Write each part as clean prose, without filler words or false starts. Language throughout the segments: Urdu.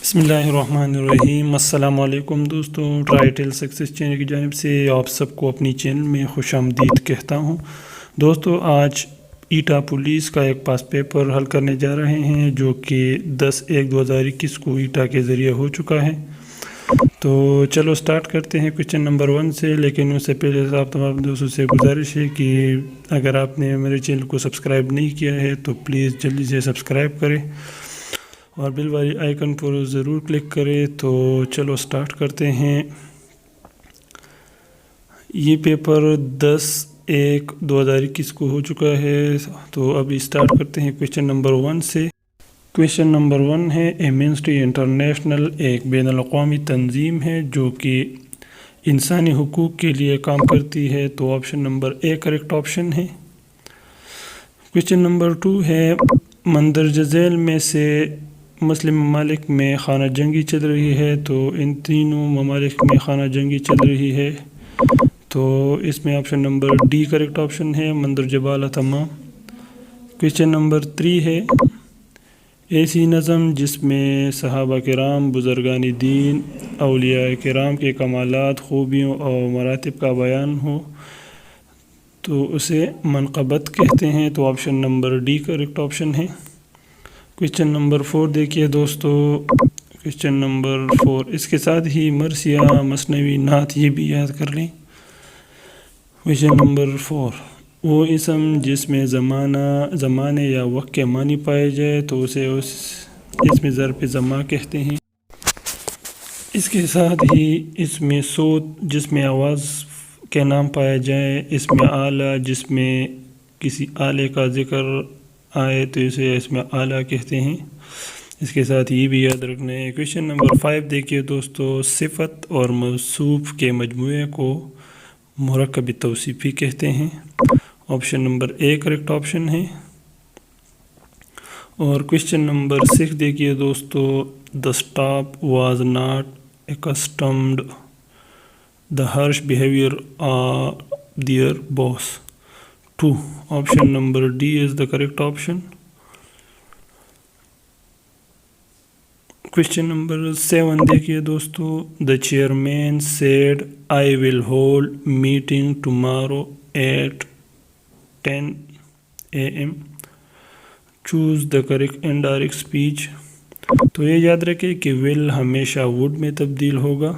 بسم اللہ الرحمن الرحیم۔ السلام علیکم دوستوں، ٹرائٹل سکسیس چینل کی جانب سے آپ سب کو اپنی چینل میں خوش آمدید کہتا ہوں۔ دوستوں، آج ایٹا پولیس کا ایک پاس پیپر حل کرنے جا رہے ہیں جو کہ 10/1/2021 کو ایٹا کے ذریعے ہو چکا ہے۔ تو چلو سٹارٹ کرتے ہیں کویسچن نمبر 1 سے، لیکن اس سے پہلے آپ تمام دوستوں سے گزارش ہے کہ اگر آپ نے میرے چینل کو سبسکرائب نہیں کیا ہے تو پلیز جلدی سے سبسکرائب کریں اور بیل والی آئیکن پر ضرور کلک کریں۔ تو چلو سٹارٹ کرتے ہیں۔ یہ پیپر 10/1/2021 کو ہو چکا ہے۔ تو ابھی سٹارٹ کرتے ہیں کویسچن نمبر 1 سے۔ کویسچن نمبر 1 ہے ایمنسٹی انٹرنیشنل ایک بین الاقوامی تنظیم ہے جو کہ انسانی حقوق کے لیے کام کرتی ہے۔ تو option number A correct option ہے۔ کویسچن نمبر 2 ہے مندرجہ ذیل میں سے مسلم ممالک میں خانہ جنگی چل رہی ہے۔ تو ان تینوں ممالک میں خانہ جنگی چل رہی ہے، تو اس میں option number D correct option ہے، مندرجہ بالا تمام۔ کویسچن نمبر 3 ہے ایسی نظم جس میں صحابہ کرام، بزرگان دین، اولیاء کرام کے کمالات، خوبیوں اور مراتب کا بیان ہو تو اسے منقبت کہتے ہیں۔ تو option number D correct option ہے۔ کویسچن نمبر 4 دیکھیے دوستو۔ کویسچن نمبر 4 اس کے ساتھ ہی مرثیہ، مثنوی، نعت یہ بھی یاد کر لیں۔ کویسچن نمبر 4 وہ اسم جس میں زمانے یا وقت کے معنی پائے جائے تو اسے اس میں ظرف زماں کہتے ہیں۔ اس کے ساتھ ہی اس میں صوت جس میں آواز کے نام پایا جائے، اس میں آلہ جس میں کسی آلے کا ذکر آئے تو اسے اس میں آلہ کہتے ہیں۔ اس کے ساتھ یہ بھی یاد رکھنا ہے۔ کویسچن نمبر 5 دیکھیے دوستو۔ صفت اور موصوف کے مجموعے کو مرکب توصیفی کہتے ہیں۔ Option number A correct option ہے۔ اور کویسچن نمبر 6 دیکھیے دوستو۔ The staff was not accustomed the harsh behavior of their boss. 2. Option number D is the correct option. Question number 7 دیکھیے دوستو۔ The chairman said I will hold meeting tomorrow at 10 a.m. Choose the correct indirect speech. تو یہ یاد رکھے کہ will ہمیشہ would میں تبدیل ہوگا۔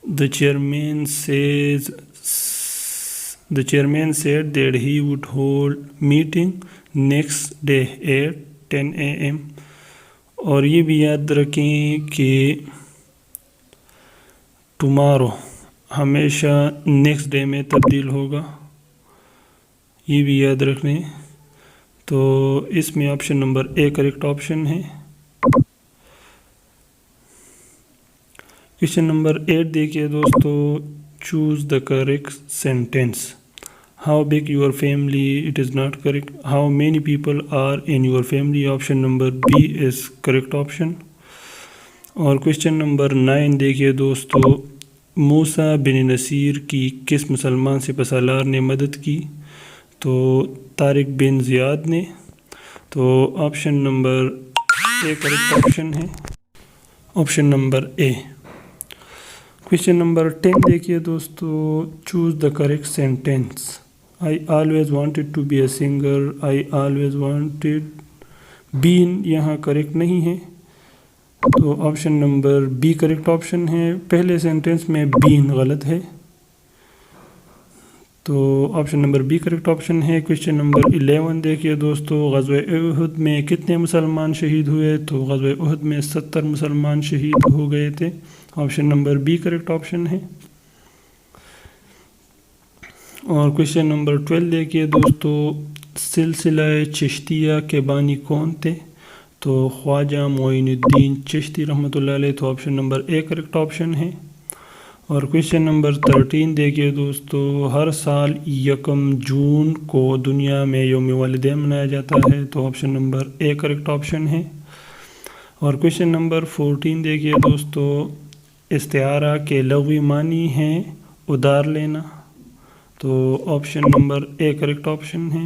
The chairman said that he would hold meeting next day at 10 a.m. اور یہ بھی یاد رکھیں کہ tomorrow ہمیشہ next day میں تبدیل ہوگا، یہ بھی یاد رکھیں۔ تو اس میں option number A correct option ہے۔ کویسچن نمبر 8 دیکھیے دوستو۔ Choose the correct sentence. How big your family, it is not correct. How many people are in your family, option number B is correct option. اور کویسچن نمبر 9 دیکھیے دوستو۔ موسیٰ بن نصیر کی کس مسلمان سپاسالار نے مدد کی؟ تو طارق بن زیاد نے۔ تو option number A correct option ہے، option number A. Question number 10 دیکھیے دوستو۔ Choose the correct sentence. I always wanted to be a singer, I always wanted been یہاں کریکٹ نہیں ہے، تو option number B correct option ہے۔ پہلے سینٹینس میں بین غلط ہے، تو option number B correct option ہے۔ کویسچن نمبر 11 دیکھیے دوستو۔ غزوہ احد میں کتنے مسلمان شہید ہوئے؟ تو غزوہ احد میں 70 مسلمان شہید ہو گئے تھے، option number B correct option ہے۔ اور کویسچن نمبر 12 دیکھیے دوستو۔ سلسلہ چشتیہ کے بانی کون تھے؟ تو خواجہ معین الدین چشتی رحمۃ اللہ علیہ، تو option number A correct option ہے۔ اور کویسچن نمبر 13 دیکھیے دوستو۔ ہر سال 1 جون کو دنیا میں یوم والدین منایا جاتا ہے، تو option number A correct option ہے۔ اور کویسچن نمبر 14 دیکھیے دوستو۔ استعارہ کے لغوی معنی ہیں ادار لینا، تو option number A correct option ہے۔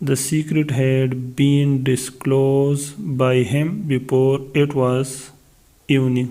the secret had been disclosed by him before it was evening।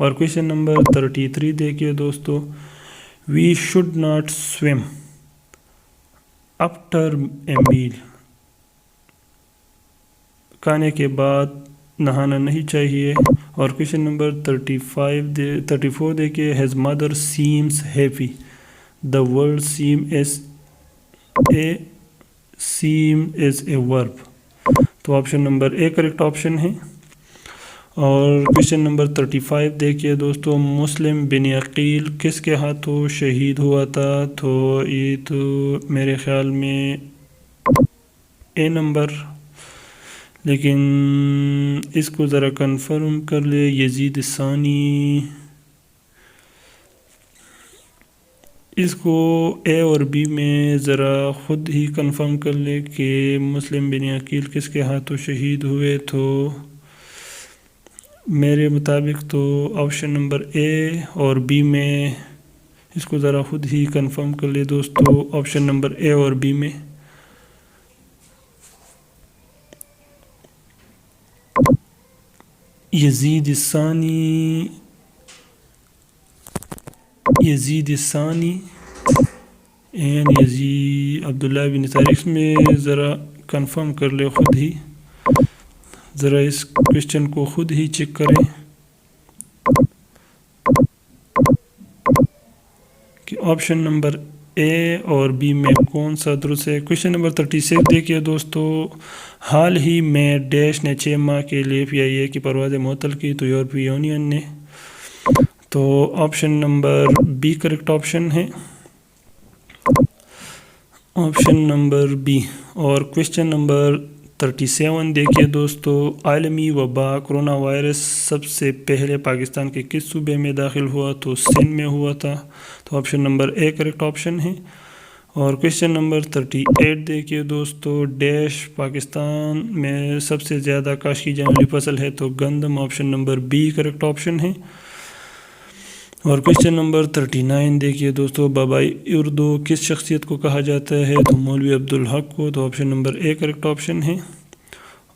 اور کویشچن نمبر 33 دیکھیے دوستو، we should not swim after a meal, کھانے کے بعد نہانا نہیں چاہیے۔ اور کویشچن نمبر 34 دیکھیے، his mother seems happy, the word seem is a verb, تو option number A correct option ہے۔ اور کویشچن نمبر 35 دیکھیے دوستو، مسلم بن عقیل کس کے ہاتھوں شہید ہوا تھا؟ تو یہ تو میرے خیال میں اے نمبر، لیکن اس کو ذرا کنفرم کر لے، یزید ثانی، اس کو اے اور بی میں ذرا خود ہی کنفرم کر لے کہ مسلم بن عقیل کس کے ہاتھوں شہید ہوئے۔ تو میرے مطابق تو آپشن نمبر اے اور بی میں، اس کو ذرا خود ہی کنفرم کر لے دوستو، آپشن نمبر اے اور بی میں۔ یزید ثانی عبداللہ بن طارق میں ذرا کنفرم کر لے خود ہی، ذرا اس کویشچن کو خود ہی چیک کریں کہ آپشن نمبر اے اور بی میں کون سا درست ہے۔ کویشچن نمبر 36 دیکھیے دوستو، حال ہی میں ڈیش نے 6 ماہ کے لیے PIA کی پروازیں معطل کی، تو یورپی یونین نے، تو option number B correct option ہے، آپشن نمبر بی۔ اور کویشچن نمبر 37 دیکھیے دوستو، عالمی وبا کرونا وائرس سب سے پہلے پاکستان کے کس صوبے میں داخل ہوا؟ تو سندھ میں ہوا تھا، تو option number A correct option ہے۔ اور کویشچن نمبر 38 دیکھیے دوستو، ڈیش پاکستان میں سب سے زیادہ کاشت کی جانے والی فصل ہے؟ تو گندم، option number B correct option ہے۔ اور کویشچن نمبر 39 دیکھیے دوستو، بابائی اردو کس شخصیت کو کہا جاتا ہے؟ تو مولوی عبدالحق کو، تو option number A correct option ہے۔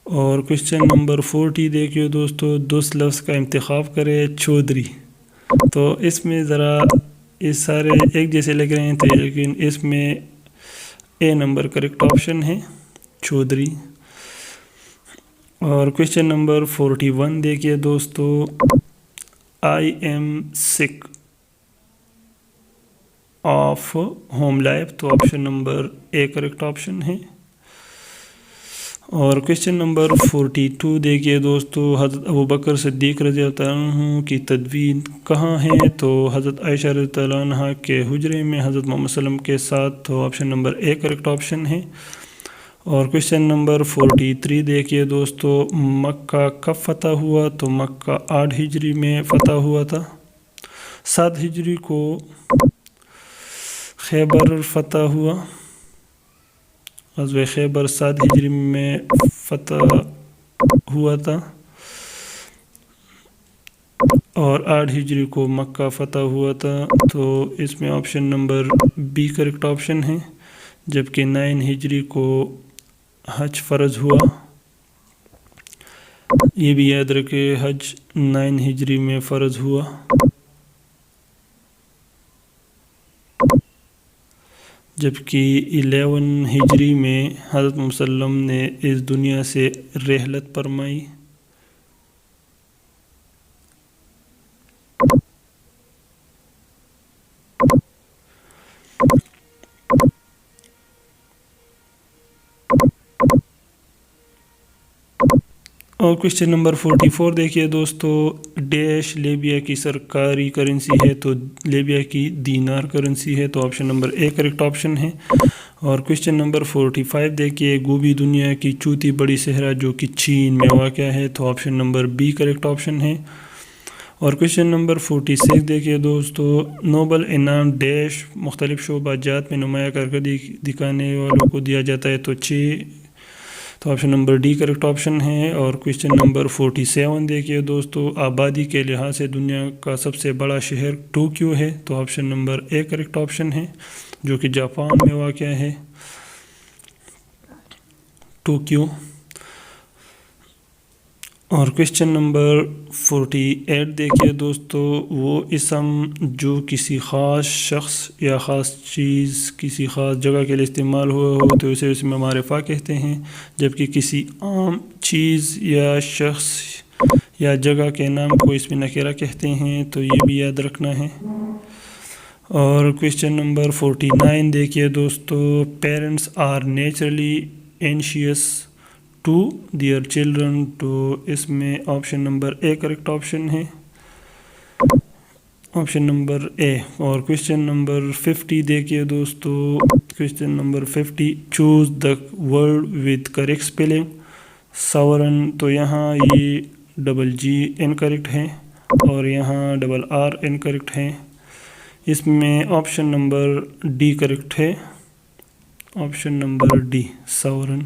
اور کویشچن نمبر 40 دیکھیے دوستو، دوست لفظ کا انتخاب کرے چودھری، تو اس میں ذرا یہ سارے ایک جیسے لگ رہے ہیں، تو لیکن اس میں اے نمبر کریکٹ آپشن ہے، چودھری۔ اور کویشچن نمبر 41 دیکھیے دوستو، آئی ایم سک آف ہوم لائف، تو option number A correct option ہے۔ اور کویشچن نمبر 42 دیکھیے دوستو، حضرت ابوبکر صدیق رضی اللہ عنہ کی تدفین کہاں ہے؟ تو حضرت عائشہ رضی اللہ عنہ کے حجرے میں حضرت محمد صلی اللہ علیہ وسلم کے ساتھ، تو option number A correct option ہے۔ اور کویشچن نمبر 43 دیکھیے دوستو، مکہ کب فتح ہوا؟ تو مکہ 8 ہجری میں فتح ہوا تھا، 7 ہجری کو خیبر فتح ہوا، غزوہ خیبر 7 ہجری میں فتح ہوا تھا، اور 8 ہجری کو مکہ فتح ہوا تھا، تو اس میں option number B correct option ہے۔ جبکہ 9 ہجری کو حج فرض ہوا، یہ بھی یاد رکھے، حج 9 ہجری میں فرض ہوا۔ جبکہ 11 ہجری میں حضرت محمد صلی اللہ علیہ وسلم نے اس دنیا سے رحلت فرمائی۔ اور کویشچن نمبر 44 دیکھیے دوستو، ڈیش لیبیا کی سرکاری کرنسی ہے؟ تو لیبیا کی دینار کرنسی ہے، تو option number A correct option ہے۔ اور کویشچن نمبر 45 دیکھیے، گوبی دنیا کی چوتھی بڑی صحرا جو کہ چین میں واقع ہے؟ تو option number B correct option ہے۔ اور کویشچن نمبر 46 دیکھیے دوستو، نوبل انعام ڈیش مختلف شعبہ جات میں نمایاں کارکردگی دکھانے والوں کو دیا جاتا ہے؟ تو 6، تو option number D correct option ہے۔ اور کویشچن نمبر 47 دیکھیے دوستو، آبادی کے لحاظ سے دنیا کا سب سے بڑا شہر ٹوکیو ہے؟ تو option number A correct option ہے، جو کہ جاپان میں واقع ہے، ٹوکیو۔ اور کویشچن نمبر 48 دیکھیے دوستو، وہ اسم جو کسی خاص شخص یا خاص چیز کسی خاص جگہ کے لیے استعمال ہوا ہو تو اسے اسم معرفہ کہتے ہیں، جبکہ کسی عام چیز یا شخص یا جگہ کے نام کو اسم نکرہ کہتے ہیں، تو یہ بھی یاد رکھنا ہے۔ اور کویشچن نمبر 49 دیکھیے دوستو، parents are naturally anxious to their children, تو اس میں option number A correct option ہے، آپشن نمبر اے۔ اور کویشچن نمبر 50 دیکھیے دوستو، question number 50، choose the word with correct spelling sovereign, تو یہاں یہ ڈبل جی انکریکٹ ہے اور یہاں ڈبل آر انکریکٹ ہے، اس میں آپشن نمبر ڈی کریکٹ ہے، آپشن نمبر ڈی ساورن۔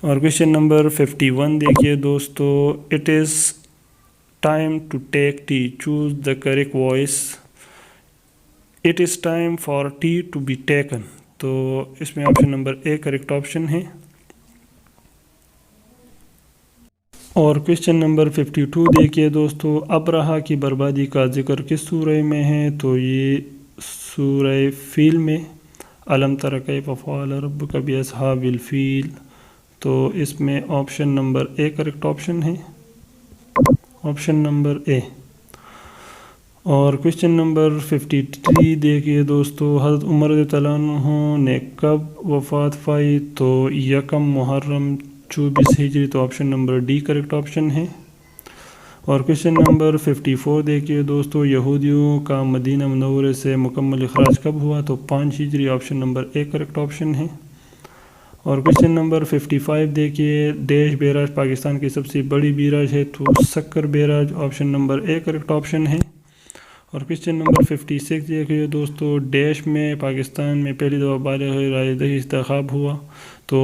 اور کویشچن نمبر 51 دیکھیے دوستو، it is time to take tea, choose the correct voice, it is time for tea to be taken, تو اس میں option number A correct option ہے۔ اور کویشچن نمبر 52 دیکھیے دوستو، ابرہہ کی بربادی کا ذکر کس سورہ میں ہے، تو یہ سورہ فیل میں، الم تر کیف فعل ربک باصحاب الفیل، تو اس میں option number A correct option ہے، آپشن نمبر اے۔ اور کویشچن نمبر 53 دیکھیے دوستو، حضرت عمر رضی اللہ عنہ نے کب وفات پائی، تو 1 محرم 24 ہجری، تو option number D correct option ہے۔ اور کویشچن نمبر 54 دیکھیے دوستو، یہودیوں کا مدینہ منورہ سے مکمل اخراج کب ہوا، تو 5 ہجری، option number A correct option ہے۔ اور کویشچن نمبر 55 دیکھیے، ڈیش بیراج پاکستان کی سب سے بڑی بیراج ہے، تو Sukkur barrage, option number A correct option ہے۔ اور کویشچن نمبر 56 دیکھیے دوستو، ڈیش میں پاکستان میں پہلی دفعہ بالغ رائے دہی انتخاب ہوا، تو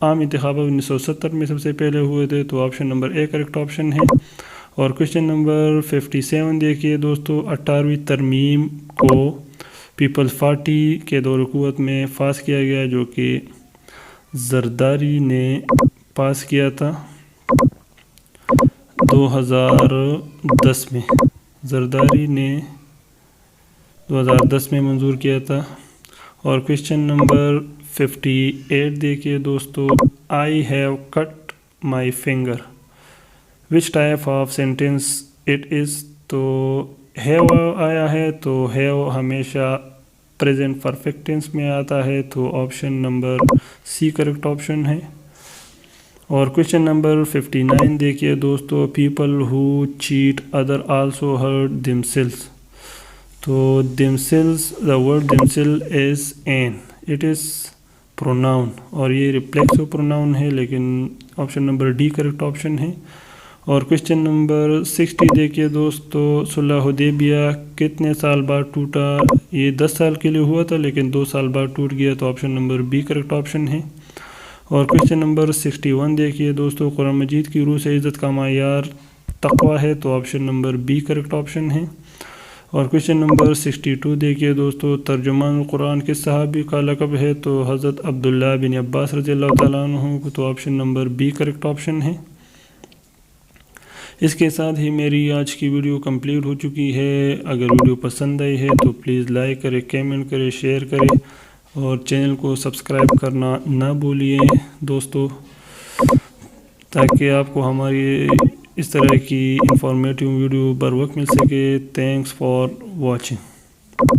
عام انتخابات 1970 میں سب سے پہلے ہوئے تھے، تو option number A correct option ہے۔ اور کویشچن نمبر 57 دیکھیے دوستو، 18ویں ترمیم کو پیپلز پارٹی کے دور حکومت میں پاس کیا گیا، جو کہ زرداری نے پاس کیا تھا 2010 میں، زرداری نے 2010 میں منظور کیا تھا۔ اور کویشچن نمبر 58 دیکھیے دوستو، I have cut my finger, which type of sentence it is, تو ہیو آیا ہے، تو ہیو ہمیشہ پریزنٹ پرفیکٹ ٹینس میں آتا ہے، تو option number C correct option ہے۔ اور کویشچن نمبر 59 دیکھیے دوستو، people who cheat other also hurt themselves, تو themselves, the word themselves is an, it is pronoun, اور یہ ریفلیکسو پروناؤن ہے، لیکن option number D correct option ہے۔ اور کویشچن نمبر 60 دیکھیے دوستو، صلح حدیبیہ کتنے سال بعد ٹوٹا، یہ 10 سال کے لیے ہوا تھا لیکن 2 سال بعد ٹوٹ گیا، تو option number B correct option ہے۔ اور کویشچن نمبر 61 دیکھیے دوستو، قرآن مجید کی روح سے عزت کا معیار تقویٰ ہے، تو option number B correct option ہے۔ اور کویشچن نمبر 62 دیکھیے دوستو، ترجمان القرآن کس صحابی کا لقب ہے، تو حضرت عبداللہ بن عباس رضی اللہ تعالیٰ عنہ، تو option number B correct option ہے۔ اس کے ساتھ ہی میری آج کی ویڈیو کمپلیٹ ہو چکی ہے۔ اگر ویڈیو پسند آئی ہے تو پلیز لائک کرے، کیمنٹ کرے، شیئر کرے اور چینل کو سبسکرائب کرنا نہ بھولیے دوستو، تاکہ آپ کو ہماری اس طرح کی انفارمیٹیو ویڈیو بر وقت مل سکے۔ Thanks for watching.